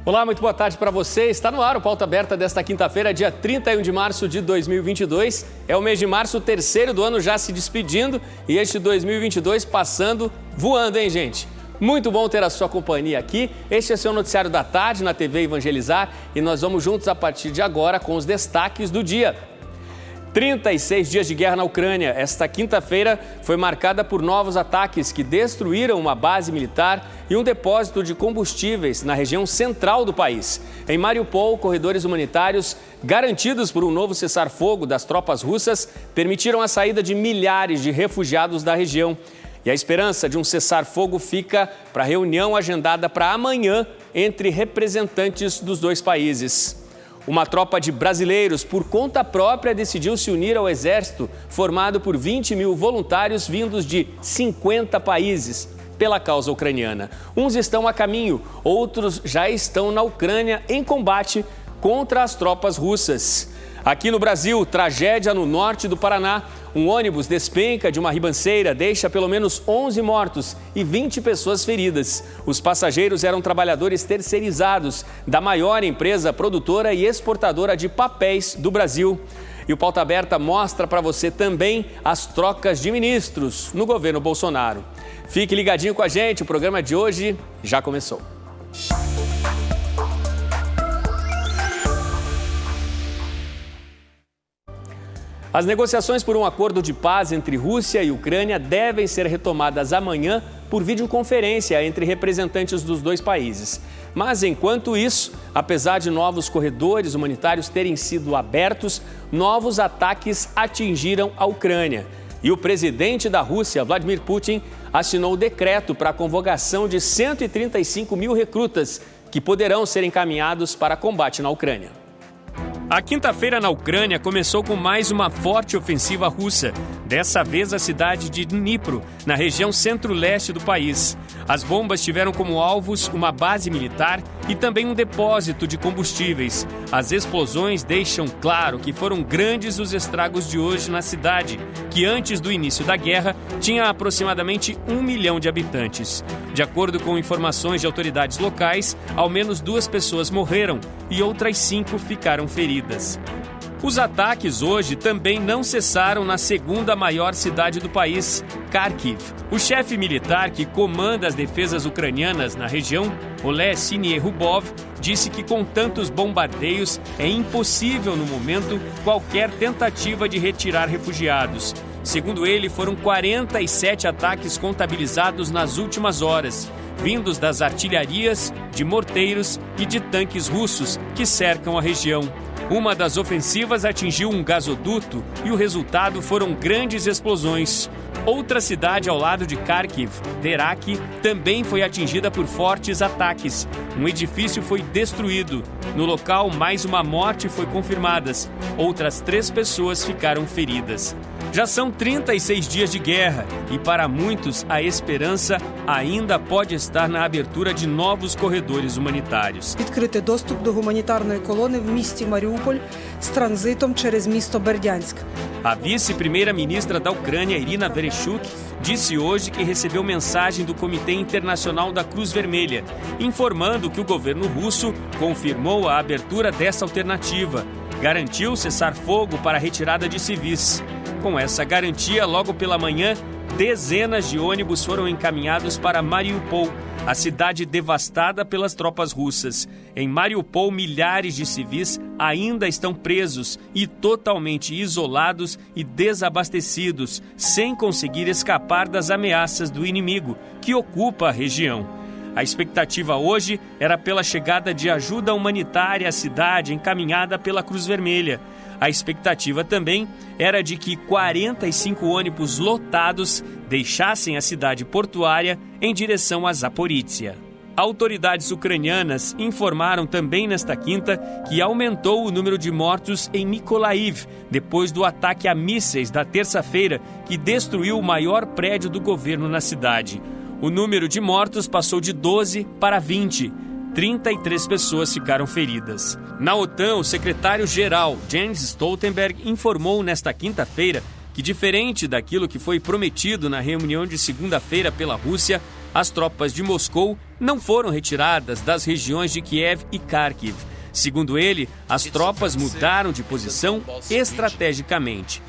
Olá, muito boa tarde para você. Está no ar o Pauta Aberta desta quinta-feira, dia 31 de março de 2022. É o mês de março, o terceiro do ano já se despedindo e este 2022 passando voando, hein, gente? Muito bom ter a sua companhia aqui. Este é seu noticiário da tarde na TV Evangelizar e nós vamos juntos a partir de agora com os destaques do dia. 36 dias de guerra na Ucrânia. Esta quinta-feira foi marcada por novos ataques que destruíram uma base militar e um depósito de combustíveis na região central do país. Em Mariupol, corredores humanitários garantidos por um novo cessar-fogo das tropas russas permitiram a saída de milhares de refugiados da região. E a esperança de um cessar-fogo fica para a reunião agendada para amanhã entre representantes dos dois países. Uma tropa de brasileiros, por conta própria, decidiu se unir ao exército, formado por 20 mil voluntários vindos de 50 países, pela causa ucraniana. Uns estão a caminho, outros já estão na Ucrânia em combate contra as tropas russas. Aqui no Brasil, tragédia no norte do Paraná. Um ônibus despenca de uma ribanceira, deixa pelo menos 11 mortos e 20 pessoas feridas. Os passageiros eram trabalhadores terceirizados da maior empresa produtora e exportadora de papéis do Brasil. E o Pauta Aberta mostra para você também as trocas de ministros no governo Bolsonaro. Fique ligadinho com a gente, o programa de hoje já começou. As negociações por um acordo de paz entre Rússia e Ucrânia devem ser retomadas amanhã por videoconferência entre representantes dos dois países. Mas, enquanto isso, apesar de novos corredores humanitários terem sido abertos, novos ataques atingiram a Ucrânia. E o presidente da Rússia, Vladimir Putin, assinou o decreto para a convocação de 135 mil recrutas que poderão ser encaminhados para combate na Ucrânia. A quinta-feira na Ucrânia começou com mais uma forte ofensiva russa, dessa vez a cidade de Dnipro, na região centro-leste do país. As bombas tiveram como alvos uma base militar e também um depósito de combustíveis. As explosões deixam claro que foram grandes os estragos de hoje na cidade, que antes do início da guerra tinha aproximadamente 1 milhão de habitantes. De acordo com informações de autoridades locais, ao menos 2 pessoas morreram e outras 5 ficaram feridas. Os ataques hoje também não cessaram na segunda maior cidade do país, Kharkiv. O chefe militar que comanda as defesas ucranianas na região, Oleh Syniehubov, disse que com tantos bombardeios é impossível no momento qualquer tentativa de retirar refugiados. Segundo ele, foram 47 ataques contabilizados nas últimas horas, vindos das artilharias, de morteiros e de tanques russos que cercam a região. Uma das ofensivas atingiu um gasoduto e o resultado foram grandes explosões. Outra cidade ao lado de Kharkiv, Terek, também foi atingida por fortes ataques. Um edifício foi destruído. No local, mais uma morte foi confirmada. Outras 3 pessoas ficaram feridas. Já são 36 dias de guerra e para muitos a esperança ainda pode estar na abertura de novos corredores humanitários. Відкрити доступ до гуманітарної колони в місті Маріуполь з транзитом через місто Бердянськ. A vice-primeira-ministra da Ucrânia, Irina Vereshchuk, disse hoje que recebeu mensagem do Comitê Internacional da Cruz Vermelha, informando que o governo russo confirmou a abertura dessa alternativa, garantiu cessar-fogo para a retirada de civis. Com essa garantia, logo pela manhã, dezenas de ônibus foram encaminhados para Mariupol, a cidade devastada pelas tropas russas. Em Mariupol, milhares de civis ainda estão presos e totalmente isolados e desabastecidos, sem conseguir escapar das ameaças do inimigo, que ocupa a região. A expectativa hoje era pela chegada de ajuda humanitária à cidade encaminhada pela Cruz Vermelha. A expectativa também era de que 45 ônibus lotados deixassem a cidade portuária em direção a Zaporizhia. Autoridades ucranianas informaram também nesta quinta que aumentou o número de mortos em Mykolaiv, depois do ataque a mísseis da terça-feira que destruiu o maior prédio do governo na cidade. O número de mortos passou de 12 para 20. 33 pessoas ficaram feridas. Na OTAN, o secretário-geral Jens Stoltenberg informou nesta quinta-feira que, diferente daquilo que foi prometido na reunião de segunda-feira pela Rússia, as tropas de Moscou não foram retiradas das regiões de Kiev e Kharkiv. Segundo ele, as tropas mudaram de posição estrategicamente.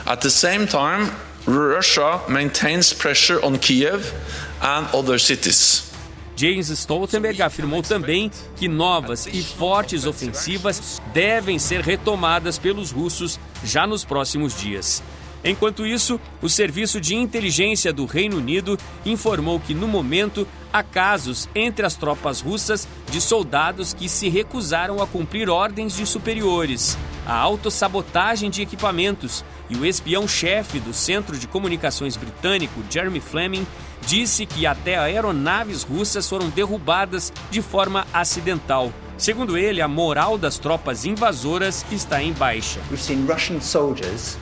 At the same time, Russia maintains pressure on Kiev and other cities. Jens Stoltenberg afirmou também que novas e fortes ofensivas devem ser retomadas pelos russos já nos próximos dias. Enquanto isso, o Serviço de Inteligência do Reino Unido informou que, no momento, há casos entre as tropas russas de soldados que se recusaram a cumprir ordens de superiores, a autossabotagem de equipamentos, e o espião-chefe do Centro de Comunicações britânico, Jeremy Fleming, disse que até aeronaves russas foram derrubadas de forma acidental. Segundo ele, a moral das tropas invasoras está em baixa. We've seen Russian soldiers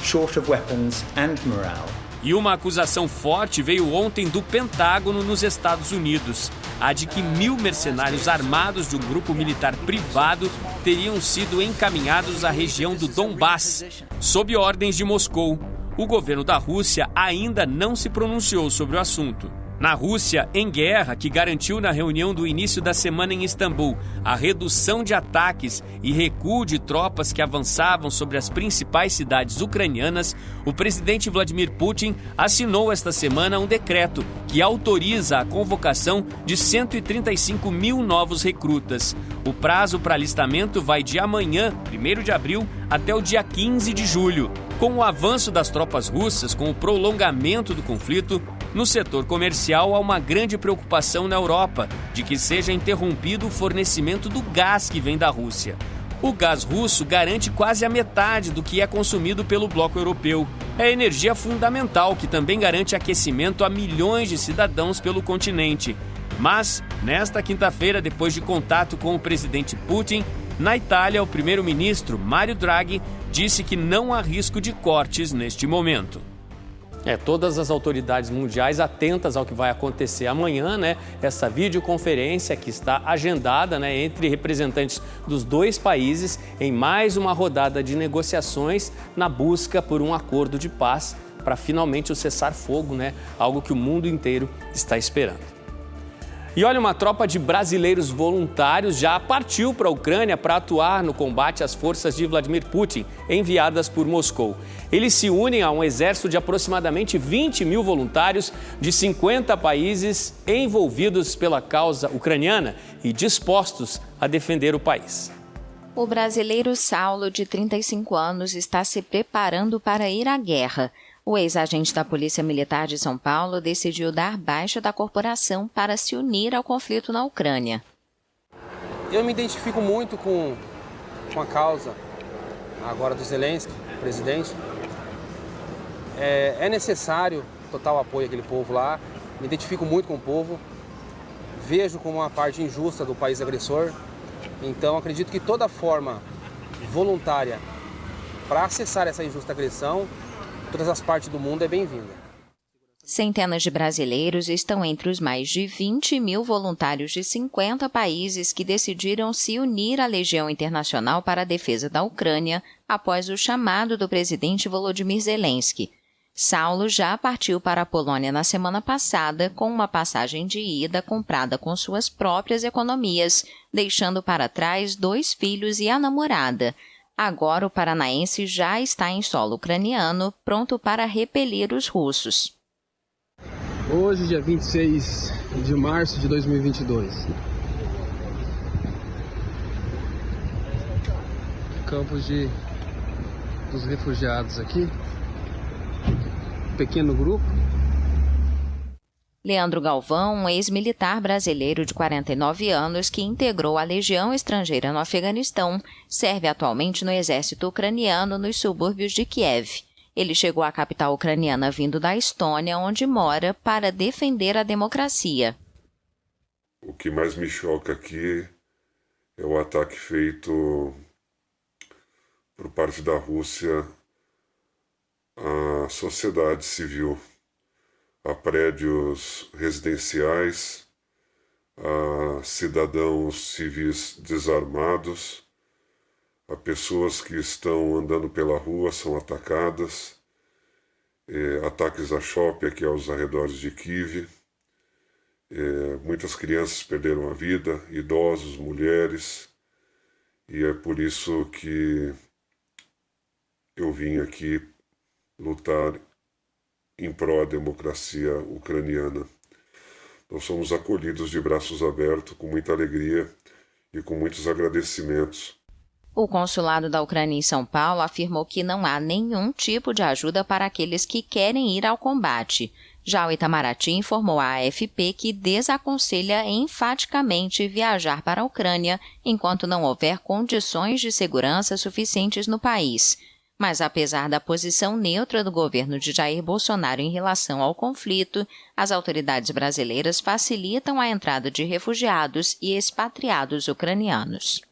short of weapons and morale. E uma acusação forte veio ontem do Pentágono nos Estados Unidos, a de que 1.000 mercenários armados de um grupo militar privado teriam sido encaminhados à região do Donbass, sob ordens de Moscou. O governo da Rússia ainda não se pronunciou sobre o assunto. Na Rússia, em guerra, que garantiu na reunião do início da semana em Istambul a redução de ataques e recuo de tropas que avançavam sobre as principais cidades ucranianas, o presidente Vladimir Putin assinou esta semana um decreto que autoriza a convocação de 135 mil novos recrutas. O prazo para alistamento vai de amanhã, 1º de abril, até o dia 15 de julho. Com o avanço das tropas russas, com o prolongamento do conflito, no setor comercial há uma grande preocupação na Europa de que seja interrompido o fornecimento do gás que vem da Rússia. O gás russo garante quase a metade do que é consumido pelo bloco europeu. É energia fundamental que também garante aquecimento a milhões de cidadãos pelo continente. Mas, nesta quinta-feira, depois de contato com o presidente Putin, na Itália, o primeiro-ministro Mario Draghi disse que não há risco de cortes neste momento. Todas as autoridades mundiais atentas ao que vai acontecer amanhã, essa videoconferência que está agendada, entre representantes dos dois países em mais uma rodada de negociações na busca por um acordo de paz para finalmente o cessar-fogo, algo que o mundo inteiro está esperando. E olha, uma tropa de brasileiros voluntários já partiu para a Ucrânia para atuar no combate às forças de Vladimir Putin, enviadas por Moscou. Eles se unem a um exército de aproximadamente 20 mil voluntários de 50 países envolvidos pela causa ucraniana e dispostos a defender o país. O brasileiro Saulo, de 35 anos, está se preparando para ir à guerra. O ex-agente da Polícia Militar de São Paulo decidiu dar baixa da corporação para se unir ao conflito na Ucrânia. Eu me identifico muito com a causa agora do Zelensky, presidente. É necessário total apoio àquele povo lá. Me identifico muito com o povo. Vejo como uma parte injusta do país agressor. Então acredito que toda forma voluntária para acessar essa injusta agressão, todas as partes do mundo, é bem-vinda. Centenas de brasileiros estão entre os mais de 20 mil voluntários de 50 países que decidiram se unir à Legião Internacional para a Defesa da Ucrânia após o chamado do presidente Volodymyr Zelensky. Saulo já partiu para a Polônia na semana passada com uma passagem de ida comprada com suas próprias economias, deixando para trás 2 filhos e a namorada. Agora o paranaense já está em solo ucraniano, pronto para repelir os russos. Hoje, dia 26 de março de 2022. Campos dos refugiados aqui. Pequeno grupo. Leandro Galvão, um ex-militar brasileiro de 49 anos que integrou a Legião Estrangeira no Afeganistão, serve atualmente no exército ucraniano nos subúrbios de Kiev. Ele chegou à capital ucraniana vindo da Estônia, onde mora, para defender a democracia. O que mais me choca aqui é o ataque feito por parte da Rússia à sociedade civil, a prédios residenciais, a cidadãos civis desarmados, a pessoas que estão andando pela rua são atacadas. ataques a shopping aqui aos arredores de Kyiv. Muitas crianças perderam a vida, idosos, mulheres, e é por isso que eu vim aqui lutar em prol da democracia ucraniana. Nós somos acolhidos de braços abertos, com muita alegria e com muitos agradecimentos. O consulado da Ucrânia em São Paulo afirmou que não há nenhum tipo de ajuda para aqueles que querem ir ao combate. Já o Itamaraty informou à AFP que desaconselha enfaticamente viajar para a Ucrânia enquanto não houver condições de segurança suficientes no país. Mas apesar da posição neutra do governo de Jair Bolsonaro em relação ao conflito, as autoridades brasileiras facilitam a entrada de refugiados e expatriados ucranianos.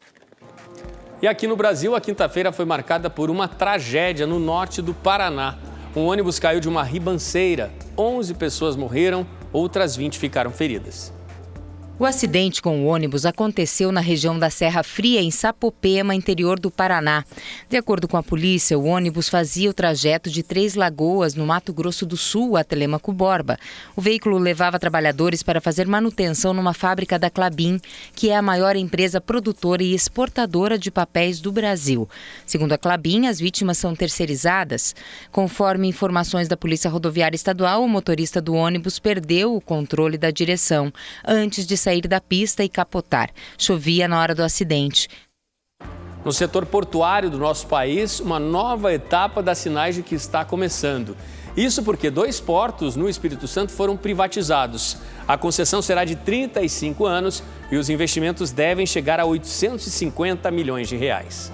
E aqui no Brasil, a quinta-feira foi marcada por uma tragédia no norte do Paraná. Um ônibus caiu de uma ribanceira. 11 pessoas morreram, outras 20 ficaram feridas. O acidente com o ônibus aconteceu na região da Serra Fria, em Sapopema, interior do Paraná. De acordo com a polícia, o ônibus fazia o trajeto de Três Lagoas, no Mato Grosso do Sul, a Telêmaco Borba. O veículo levava trabalhadores para fazer manutenção numa fábrica da Klabin, que é a maior empresa produtora e exportadora de papéis do Brasil. Segundo a Klabin, as vítimas são terceirizadas. Conforme informações da Polícia Rodoviária Estadual, o motorista do ônibus perdeu o controle da direção antes de sair da pista e capotar. Chovia na hora do acidente. No setor portuário do nosso país, uma nova etapa da Sinage que está começando. Isso porque 2 portos no Espírito Santo foram privatizados. A concessão será de 35 anos e os investimentos devem chegar a 850 milhões de reais.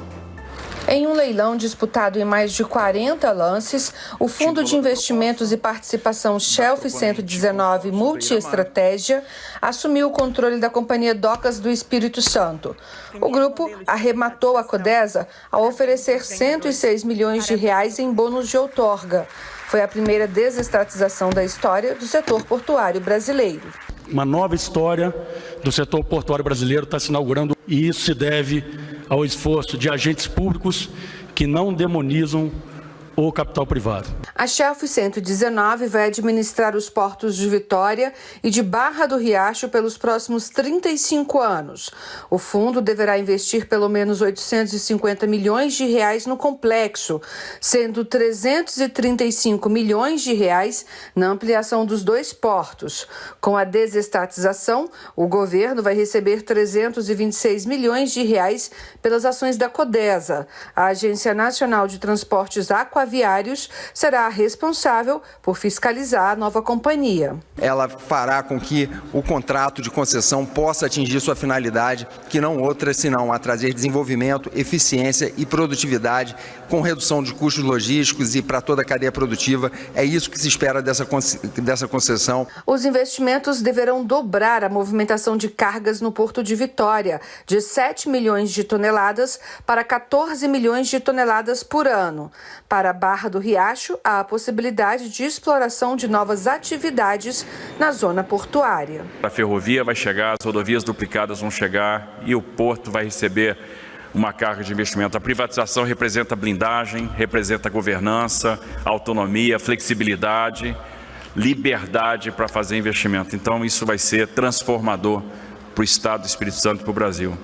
Em um leilão disputado em mais de 40 lances, o Fundo de Investimentos e Participação Shelf 119 Multiestratégia assumiu o controle da Companhia Docas do Espírito Santo. O grupo arrematou a Codesa ao oferecer 106 milhões de reais em bônus de outorga. Foi a primeira desestatização da história do setor portuário brasileiro. Uma nova história do setor portuário brasileiro está se inaugurando, e isso se deve ao esforço de agentes públicos que não demonizam o capital privado. A Shelf 119 vai administrar os portos de Vitória e de Barra do Riacho pelos próximos 35 anos. O fundo deverá investir pelo menos 850 milhões de reais no complexo, sendo 335 milhões de reais na ampliação dos 2 portos. Com a desestatização, o governo vai receber 326 milhões de reais pelas ações da Codesa. A Agência Nacional de Transportes Aquaviários será responsável por fiscalizar a nova companhia. Ela fará com que o contrato de concessão possa atingir sua finalidade, que não outra senão a trazer desenvolvimento, eficiência e produtividade, com redução de custos logísticos e para toda a cadeia produtiva. É isso que se espera dessa concessão. Os investimentos deverão dobrar a movimentação de cargas no Porto de Vitória, de 7 milhões de toneladas para 14 milhões de toneladas por ano. Para Barra do Riacho, há a possibilidade de exploração de novas atividades na zona portuária. A ferrovia vai chegar, as rodovias duplicadas vão chegar e o porto vai receber uma carga de investimento. A privatização representa blindagem, representa governança, autonomia, flexibilidade, liberdade para fazer investimento. Então isso vai ser transformador para o Estado do Espírito Santo e para o Brasil.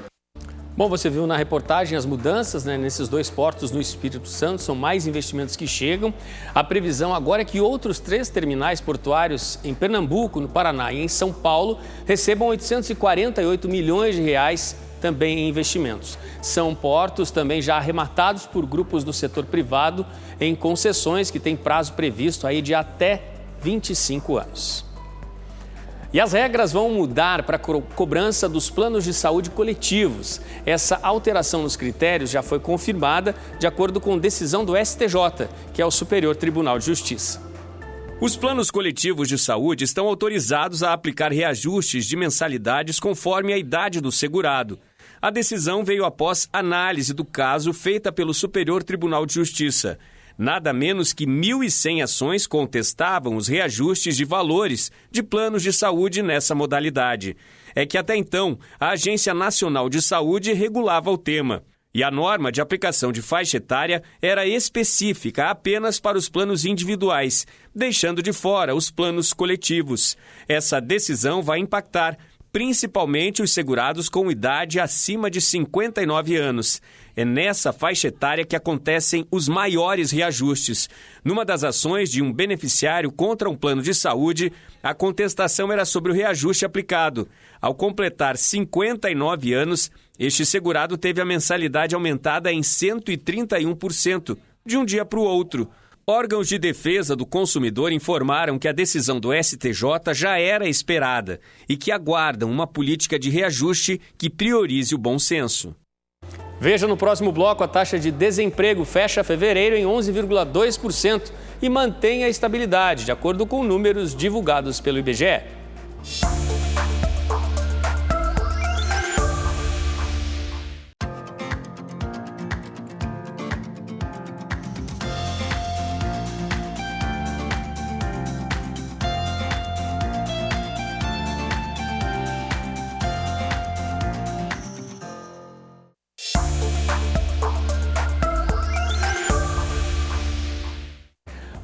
Bom, você viu na reportagem as mudanças, nesses 2 portos no Espírito Santo, são mais investimentos que chegam. A previsão agora é que outros 3 terminais portuários em Pernambuco, no Paraná e em São Paulo recebam 848 milhões de reais também em investimentos. São portos também já arrematados por grupos do setor privado em concessões que têm prazo previsto aí de até 25 anos. E as regras vão mudar para a cobrança dos planos de saúde coletivos. Essa alteração nos critérios já foi confirmada de acordo com decisão do STJ, que é o Superior Tribunal de Justiça. Os planos coletivos de saúde estão autorizados a aplicar reajustes de mensalidades conforme a idade do segurado. A decisão veio após análise do caso feita pelo Superior Tribunal de Justiça. Nada menos que 1.100 ações contestavam os reajustes de valores de planos de saúde nessa modalidade. É que até então, a Agência Nacional de Saúde regulava o tema. E a norma de aplicação de faixa etária era específica apenas para os planos individuais, deixando de fora os planos coletivos. Essa decisão vai impactar principalmente os segurados com idade acima de 59 anos. É nessa faixa etária que acontecem os maiores reajustes. Numa das ações de um beneficiário contra um plano de saúde, a contestação era sobre o reajuste aplicado. Ao completar 59 anos, este segurado teve a mensalidade aumentada em 131%, de um dia para o outro. Órgãos de defesa do consumidor informaram que a decisão do STJ já era esperada e que aguardam uma política de reajuste que priorize o bom senso. Veja no próximo bloco: a taxa de desemprego fecha fevereiro em 11,2% e mantém a estabilidade, de acordo com números divulgados pelo IBGE.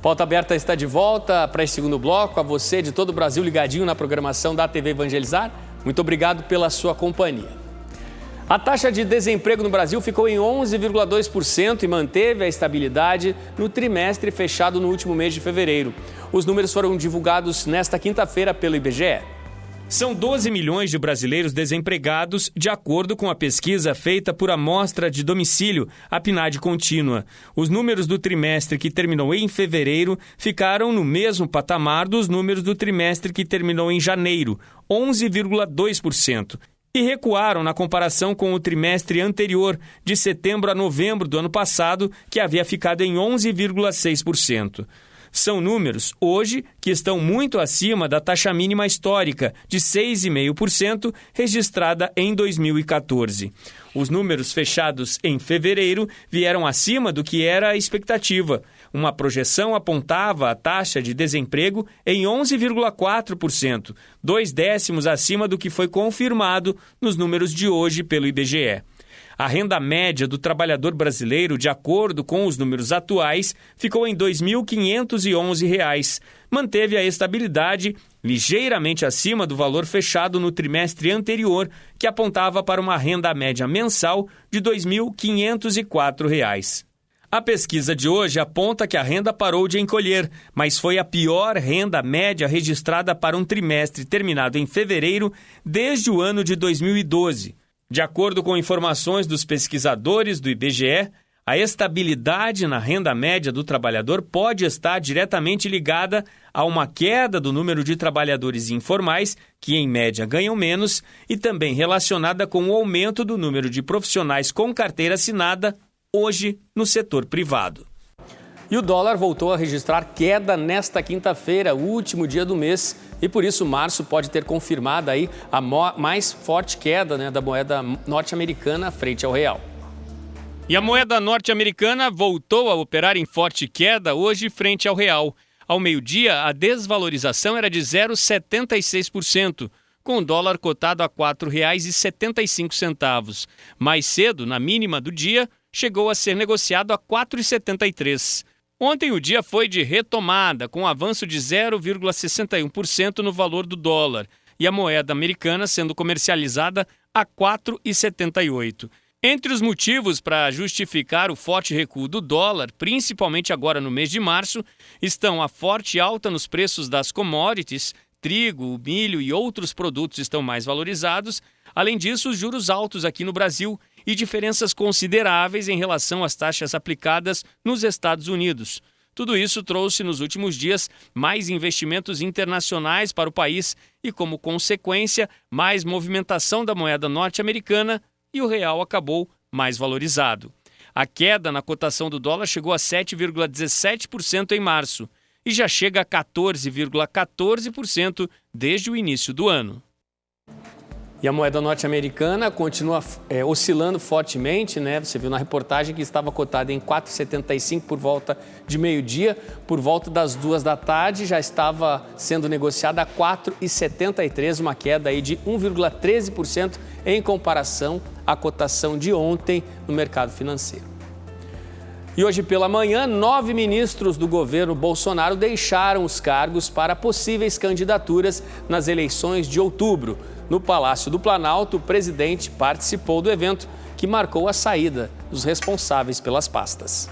Pauta Aberta está de volta para esse segundo bloco. A você de todo o Brasil ligadinho na programação da TV Evangelizar, muito obrigado pela sua companhia. A taxa de desemprego no Brasil ficou em 11,2% e manteve a estabilidade no trimestre fechado no último mês de fevereiro. Os números foram divulgados nesta quinta-feira pelo IBGE. São 12 milhões de brasileiros desempregados, de acordo com a pesquisa feita por Amostra de Domicílio, a PNAD contínua. Os números do trimestre que terminou em fevereiro ficaram no mesmo patamar dos números do trimestre que terminou em janeiro, 11,2%. E recuaram na comparação com o trimestre anterior, de setembro a novembro do ano passado, que havia ficado em 11,6%. São números, hoje, que estão muito acima da taxa mínima histórica, de 6,5%, registrada em 2014. Os números fechados em fevereiro vieram acima do que era a expectativa. Uma projeção apontava a taxa de desemprego em 11,4%, 0,2 acima do que foi confirmado nos números de hoje pelo IBGE. A renda média do trabalhador brasileiro, de acordo com os números atuais, ficou em R$ 2.511. Manteve a estabilidade ligeiramente acima do valor fechado no trimestre anterior, que apontava para uma renda média mensal de R$ 2.504. A pesquisa de hoje aponta que a renda parou de encolher, mas foi a pior renda média registrada para um trimestre terminado em fevereiro desde o ano de 2012. De acordo com informações dos pesquisadores do IBGE, a estabilidade na renda média do trabalhador pode estar diretamente ligada a uma queda do número de trabalhadores informais, que em média ganham menos, e também relacionada com o aumento do número de profissionais com carteira assinada, hoje no setor privado. E o dólar voltou a registrar queda nesta quinta-feira, o último dia do mês, e por isso março pode ter confirmado aí a mais forte queda, da moeda norte-americana frente ao real. E a moeda norte-americana voltou a operar em forte queda hoje frente ao real. Ao meio-dia, a desvalorização era de 0,76%, com o dólar cotado a R$ 4,75. Mais cedo, na mínima do dia, chegou a ser negociado a R$ 4,73. Ontem o dia foi de retomada, com um avanço de 0,61% no valor do dólar, e a moeda americana sendo comercializada a R$ 4,78. Entre os motivos para justificar o forte recuo do dólar, principalmente agora no mês de março, estão a forte alta nos preços das commodities, trigo, milho e outros produtos estão mais valorizados. Além disso, os juros altos aqui no Brasil e diferenças consideráveis em relação às taxas aplicadas nos Estados Unidos. Tudo isso trouxe nos últimos dias mais investimentos internacionais para o país e, como consequência, mais movimentação da moeda norte-americana, e o real acabou mais valorizado. A queda na cotação do dólar chegou a 7,17% em março e já chega a 14,14% desde o início do ano. E a moeda norte-americana continua oscilando fortemente, Você viu na reportagem que estava cotada em 4,75 por volta de meio-dia. Por volta das 2 da tarde já estava sendo negociada a 4,73, uma queda aí de 1,13% em comparação a cotação de ontem no mercado financeiro. E hoje pela manhã, 9 ministros do governo Bolsonaro deixaram os cargos para possíveis candidaturas nas eleições de outubro. No Palácio do Planalto, o presidente participou do evento que marcou a saída dos responsáveis pelas pastas.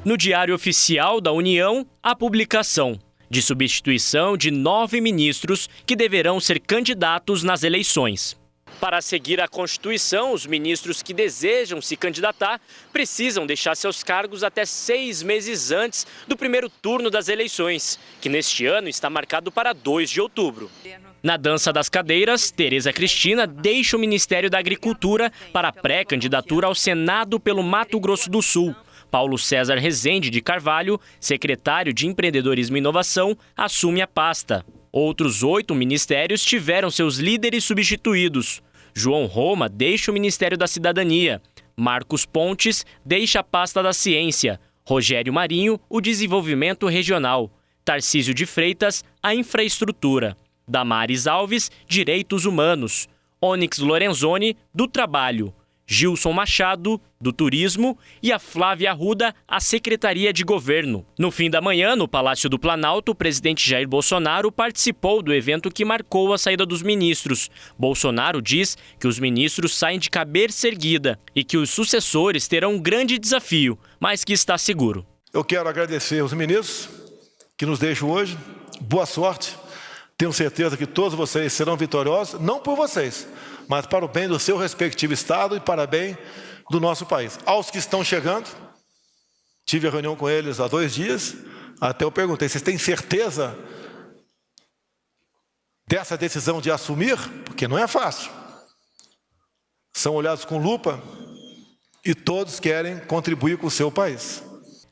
No Diário Oficial da União, a publicação de substituição de 9 ministros que deverão ser candidatos nas eleições. Para seguir a Constituição, os ministros que desejam se candidatar precisam deixar seus cargos até 6 meses antes do primeiro turno das eleições, que neste ano está marcado para 2 de outubro. Na dança das cadeiras, Tereza Cristina deixa o Ministério da Agricultura para a pré-candidatura ao Senado pelo Mato Grosso do Sul. Paulo César Rezende de Carvalho, secretário de Empreendedorismo e Inovação, assume a pasta. Outros 8 ministérios tiveram seus líderes substituídos. João Roma deixa o Ministério da Cidadania. Marcos Pontes deixa a pasta da Ciência. Rogério Marinho, o Desenvolvimento Regional. Tarcísio de Freitas, a Infraestrutura. Damares Alves, Direitos Humanos. Onyx Lorenzoni, do Trabalho. Gilson Machado, do Turismo, e a Flávia Arruda, a Secretaria de Governo. No fim da manhã, no Palácio do Planalto, o presidente Jair Bolsonaro participou do evento que marcou a saída dos ministros. Bolsonaro diz que os ministros saem de cabeça erguida e que os sucessores terão um grande desafio, mas que está seguro. Eu quero agradecer aos ministros que nos deixam hoje. Boa sorte. Tenho certeza que todos vocês serão vitoriosos, não por vocês, mas para o bem do seu respectivo estado e para o bem do nosso país. Aos que estão chegando, tive a reunião com eles há 2 dias, até eu perguntei, vocês têm certeza dessa decisão de assumir? Porque não é fácil. São olhados com lupa e todos querem contribuir com o seu país.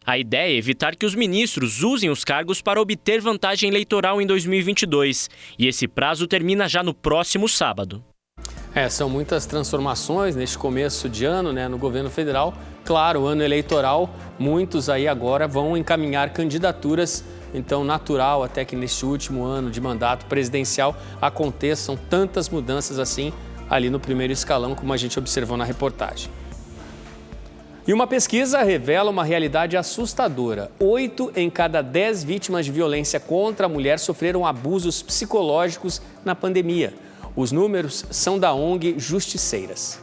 A ideia é evitar que os ministros usem os cargos para obter vantagem eleitoral em 2022. E esse prazo termina já no próximo sábado. São muitas transformações neste começo de ano, no governo federal. Claro, ano eleitoral, muitos aí agora vão encaminhar candidaturas. Então, natural até que neste último ano de mandato presidencial aconteçam tantas mudanças assim ali no primeiro escalão, como a gente observou na reportagem. E uma pesquisa revela uma realidade assustadora. 8 em cada 10 vítimas de violência contra a mulher sofreram abusos psicológicos na pandemia. Os números são da ONG Justiceiras.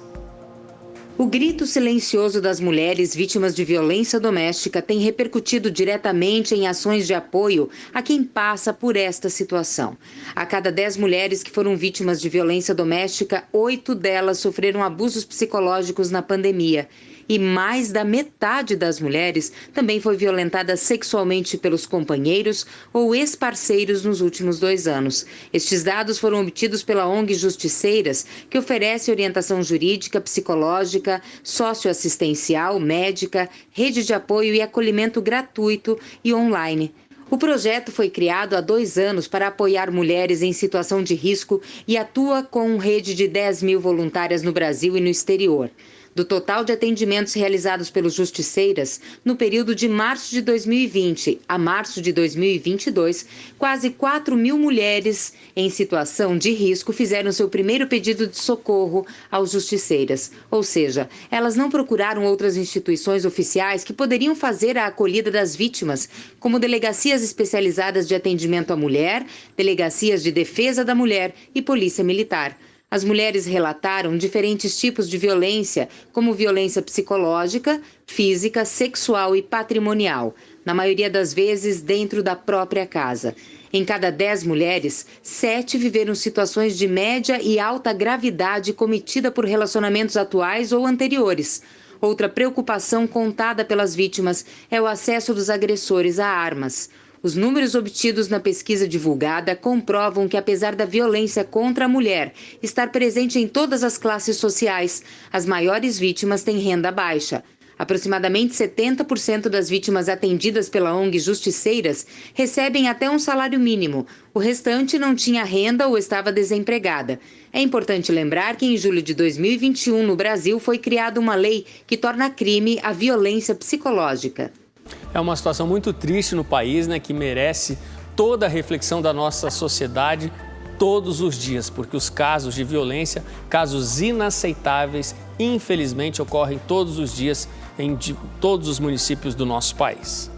O grito silencioso das mulheres vítimas de violência doméstica tem repercutido diretamente em ações de apoio a quem passa por esta situação. A cada 10 mulheres que foram vítimas de violência doméstica, 8 delas sofreram abusos psicológicos na pandemia. E mais da metade das mulheres também foi violentada sexualmente pelos companheiros ou ex-parceiros nos últimos 2 anos. Estes dados foram obtidos pela ONG Justiceiras, que oferece orientação jurídica, psicológica, socioassistencial, médica, rede de apoio e acolhimento gratuito e online. O projeto foi criado há 2 anos para apoiar mulheres em situação de risco e atua com rede de 10 mil voluntárias no Brasil e no exterior. Do total de atendimentos realizados pelos Justiceiras, no período de março de 2020 a março de 2022, quase 4 mil mulheres em situação de risco fizeram seu primeiro pedido de socorro aos Justiceiras. Ou seja, elas não procuraram outras instituições oficiais que poderiam fazer a acolhida das vítimas, como delegacias especializadas de atendimento à mulher, delegacias de defesa da mulher e polícia militar. As mulheres relataram diferentes tipos de violência, como violência psicológica, física, sexual e patrimonial, na maioria das vezes dentro da própria casa. Em cada 10 mulheres, 7 viveram situações de média e alta gravidade cometida por relacionamentos atuais ou anteriores. Outra preocupação contada pelas vítimas é o acesso dos agressores a armas. Os números obtidos na pesquisa divulgada comprovam que, apesar da violência contra a mulher estar presente em todas as classes sociais, as maiores vítimas têm renda baixa. Aproximadamente 70% das vítimas atendidas pela ONG Justiceiras recebem até um salário mínimo. O restante não tinha renda ou estava desempregada. É importante lembrar que em julho de 2021, no Brasil, foi criada uma lei que torna crime a violência psicológica. É uma situação muito triste no país, que merece toda a reflexão da nossa sociedade. todos os dias, porque os casos de violência, casos inaceitáveis, infelizmente ocorrem todos os dias em todos os municípios do nosso país.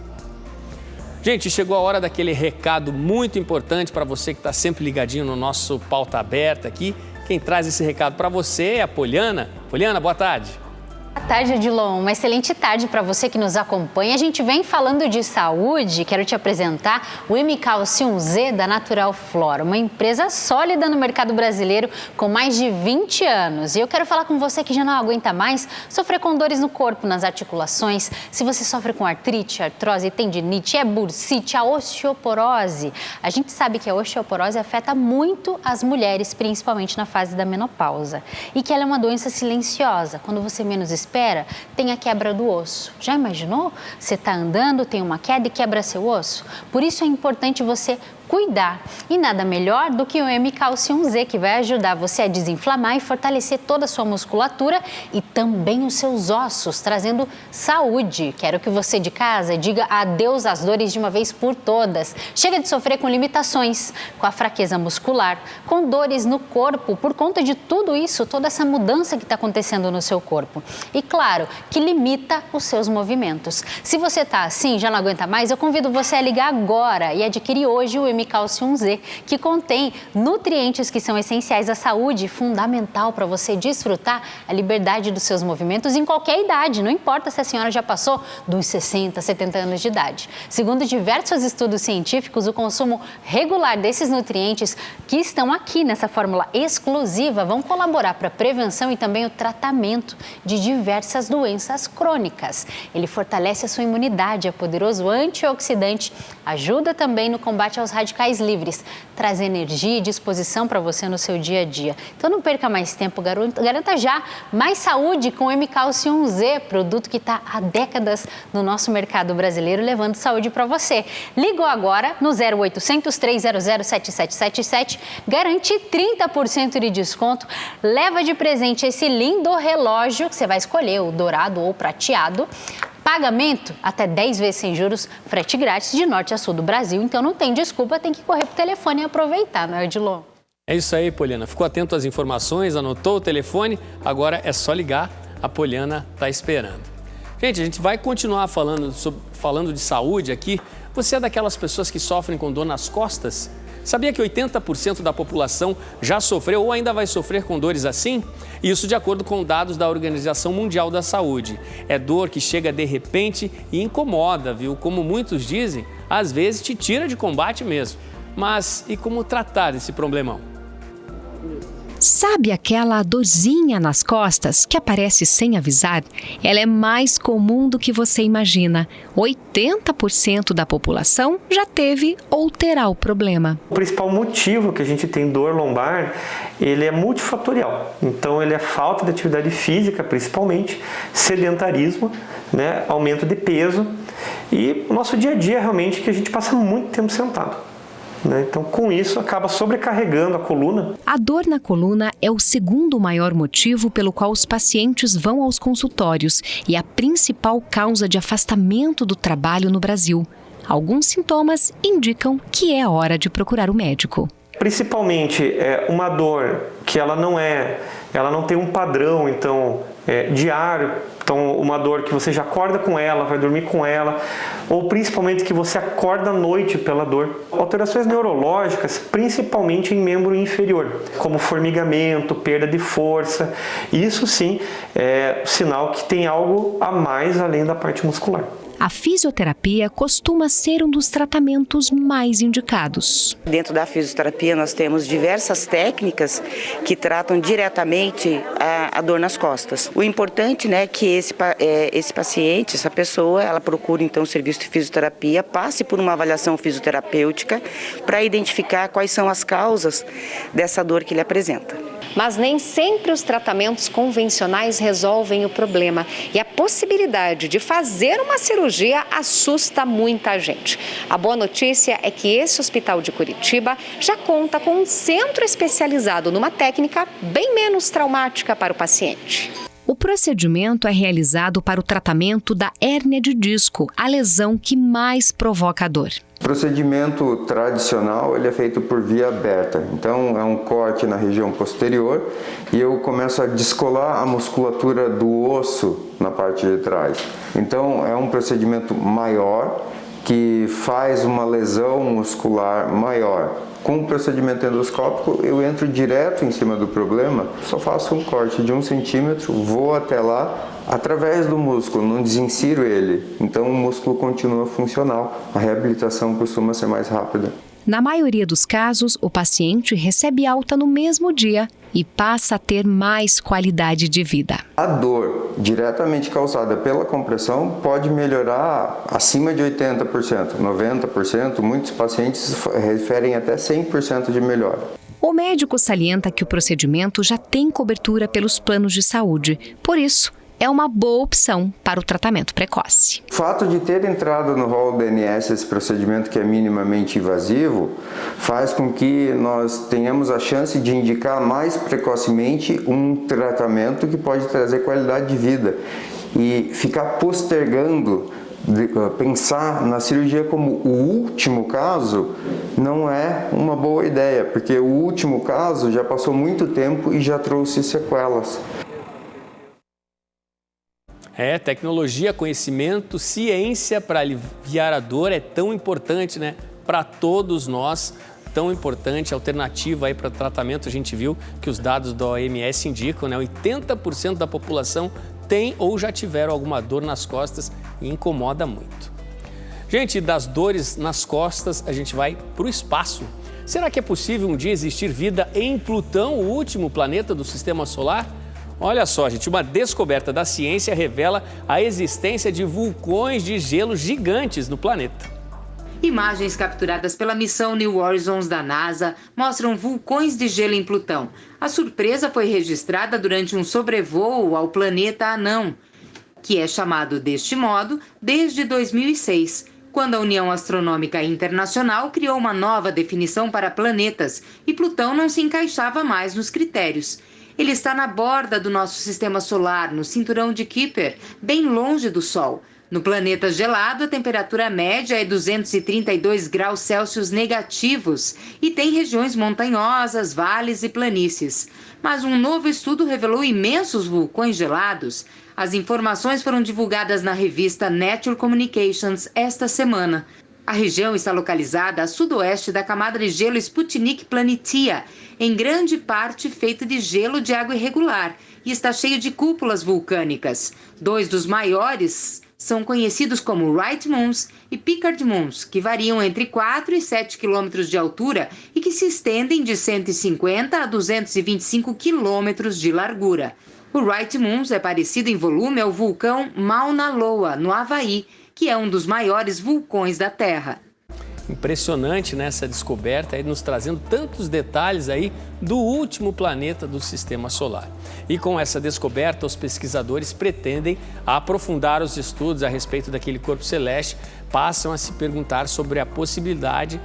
Gente, chegou a hora daquele recado muito importante para você que está sempre ligadinho no nosso Pauta Aberta aqui. Quem traz esse recado para você é a Poliana. Poliana, boa tarde. Boa tarde, Odilon. Uma excelente tarde para você que nos acompanha. A gente vem falando de saúde. Quero te apresentar o M-Calcium Z da Natural Flora, uma empresa sólida no mercado brasileiro com mais de 20 anos. E eu quero falar com você que já não aguenta mais sofrer com dores no corpo, nas articulações. Se você sofre com artrite, artrose, tendinite, bursite, a osteoporose. A gente sabe que a osteoporose afeta muito as mulheres, principalmente na fase da menopausa. E que ela é uma doença silenciosa. Quando você menos espera, tem a quebra do osso. Já imaginou? Você está andando, tem uma queda e quebra seu osso? Por isso é importante você cuidar. E nada melhor do que o M-Calcium Z, que vai ajudar você a desinflamar e fortalecer toda a sua musculatura e também os seus ossos, trazendo saúde. Quero que você de casa diga adeus às dores de uma vez por todas. Chega de sofrer com limitações, com a fraqueza muscular, com dores no corpo, por conta de tudo isso, toda essa mudança que está acontecendo no seu corpo. E claro, que limita os seus movimentos. Se você está assim, já não aguenta mais, eu convido você a ligar agora e adquirir hoje o M-Calcium Z, que contém nutrientes que são essenciais à saúde, fundamental para você desfrutar a liberdade dos seus movimentos em qualquer idade, não importa se a senhora já passou dos 60, 70 anos de idade. Segundo diversos estudos científicos, o consumo regular desses nutrientes que estão aqui nessa fórmula exclusiva vão colaborar para a prevenção e também o tratamento de diversas doenças crônicas. Ele fortalece a sua imunidade, é poderoso antioxidante, ajuda também no combate aos radicais livres, traz energia e disposição para você no seu dia a dia. Então não perca mais tempo, garanta já mais saúde com o M-Calcium Z, produto que está há décadas no nosso mercado brasileiro, levando saúde para você. Ligou agora no 0800 300 7777, garante 30% de desconto, leva de presente esse lindo relógio que você vai escolher, o dourado ou prateado. Pagamento até 10 vezes sem juros, frete grátis de norte a sul do Brasil. Então não tem desculpa, tem que correr pro telefone e aproveitar, não é, Odilon? É isso aí, Poliana. Ficou atento às informações, anotou o telefone, agora é só ligar, a Poliana está esperando. Gente, a gente vai continuar falando de saúde aqui. Você é daquelas pessoas que sofrem com dor nas costas? Sabia que 80% da população já sofreu ou ainda vai sofrer com dores assim? Isso de acordo com dados da Organização Mundial da Saúde. É dor que chega de repente e incomoda, viu? Como muitos dizem, às vezes te tira de combate mesmo. Mas e como tratar esse problemão? Sabe aquela dorzinha nas costas que aparece sem avisar? Ela é mais comum do que você imagina. 80% da população já teve ou terá o problema. O principal motivo que a gente tem dor lombar, ele é multifatorial. Então, ele é falta de atividade física, principalmente, sedentarismo, né, aumento de peso e o nosso dia a dia realmente que a gente passa muito tempo sentado. Então, com isso, acaba sobrecarregando a coluna. A dor na coluna é o segundo maior motivo pelo qual os pacientes vão aos consultórios e a principal causa de afastamento do trabalho no Brasil. Alguns sintomas indicam que é hora de procurar o médico. Principalmente uma dor que ela não tem um padrão, então, diário. Então, uma dor que você já acorda com ela, vai dormir com ela, ou principalmente que você acorda à noite pela dor. Alterações neurológicas, principalmente em membro inferior, como formigamento, perda de força. Isso sim é sinal que tem algo a mais além da parte muscular. A fisioterapia costuma ser um dos tratamentos mais indicados. Dentro da fisioterapia nós temos diversas técnicas que tratam diretamente a dor nas costas. O importante, né, é que esse paciente, essa pessoa, ela procure então o serviço de fisioterapia, passe por uma avaliação fisioterapêutica para identificar quais são as causas dessa dor que ele apresenta. Mas nem sempre os tratamentos convencionais resolvem o problema. E a possibilidade de fazer uma cirurgia assusta muita gente. A boa notícia é que esse hospital de Curitiba já conta com um centro especializado numa técnica bem menos traumática para o paciente. O procedimento é realizado para o tratamento da hérnia de disco, a lesão que mais provoca dor. O procedimento tradicional ele é feito por via aberta, então é um corte na região posterior e eu começo a descolar a musculatura do osso na parte de trás. Então é um procedimento maior que faz uma lesão muscular maior. Com o procedimento endoscópico eu entro direto em cima do problema, só faço um corte de 1 centímetro, vou até lá, através do músculo, não desinsiro ele, então o músculo continua funcional, a reabilitação costuma ser mais rápida. Na maioria dos casos, o paciente recebe alta no mesmo dia e passa a ter mais qualidade de vida. A dor diretamente causada pela compressão pode melhorar acima de 80%, 90%, muitos pacientes referem até 100% de melhora. O médico salienta que o procedimento já tem cobertura pelos planos de saúde, por isso, é uma boa opção para o tratamento precoce. O fato de ter entrado no rol do ANS esse procedimento que é minimamente invasivo faz com que nós tenhamos a chance de indicar mais precocemente um tratamento que pode trazer qualidade de vida e ficar postergando, pensar na cirurgia como o último caso não é uma boa ideia, porque o último caso já passou muito tempo e já trouxe sequelas. Tecnologia, conhecimento, ciência para aliviar a dor é tão importante, né? Para todos nós, tão importante, alternativa aí para tratamento. A gente viu que os dados da OMS indicam, né? 80% da população tem ou já tiveram alguma dor nas costas e incomoda muito. Gente, das dores nas costas, a gente vai para o espaço. Será que é possível um dia existir vida em Plutão, o último planeta do Sistema Solar? Olha só, gente, uma descoberta da ciência revela a existência de vulcões de gelo gigantes no planeta. Imagens capturadas pela missão New Horizons da NASA mostram vulcões de gelo em Plutão. A surpresa foi registrada durante um sobrevoo ao planeta anão, que é chamado deste modo desde 2006, quando a União Astronômica Internacional criou uma nova definição para planetas e Plutão não se encaixava mais nos critérios. Ele está na borda do nosso sistema solar, no cinturão de Kuiper, bem longe do Sol. No planeta gelado, a temperatura média é 232 graus Celsius negativos e tem regiões montanhosas, vales e planícies. Mas um novo estudo revelou imensos vulcões gelados. As informações foram divulgadas na revista Nature Communications esta semana. A região está localizada a sudoeste da camada de gelo Sputnik Planitia, em grande parte feita de gelo de água irregular, e está cheio de cúpulas vulcânicas. 2 dos maiores são conhecidos como Wright Moons e Pickard Moons, que variam entre 4 e 7 quilômetros de altura e que se estendem de 150 a 225 quilômetros de largura. O Wright Moons é parecido em volume ao vulcão Mauna Loa, no Havaí, que é um dos maiores vulcões da Terra. Impressionante, né, essa descoberta, aí nos trazendo tantos detalhes aí do último planeta do Sistema Solar. E com essa descoberta, os pesquisadores pretendem aprofundar os estudos a respeito daquele corpo celeste, passam a se perguntar sobre a possibilidade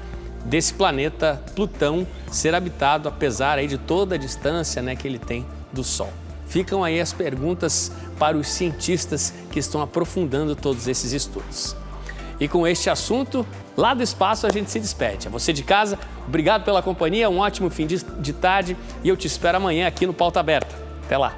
desse planeta Plutão ser habitado, apesar aí de toda a distância, né, que ele tem do Sol. Ficam aí as perguntas para os cientistas que estão aprofundando todos esses estudos. E com este assunto, lá do espaço a gente se despede. A você de casa, obrigado pela companhia, um ótimo fim de tarde e eu te espero amanhã aqui no Pauta Aberta. Até lá!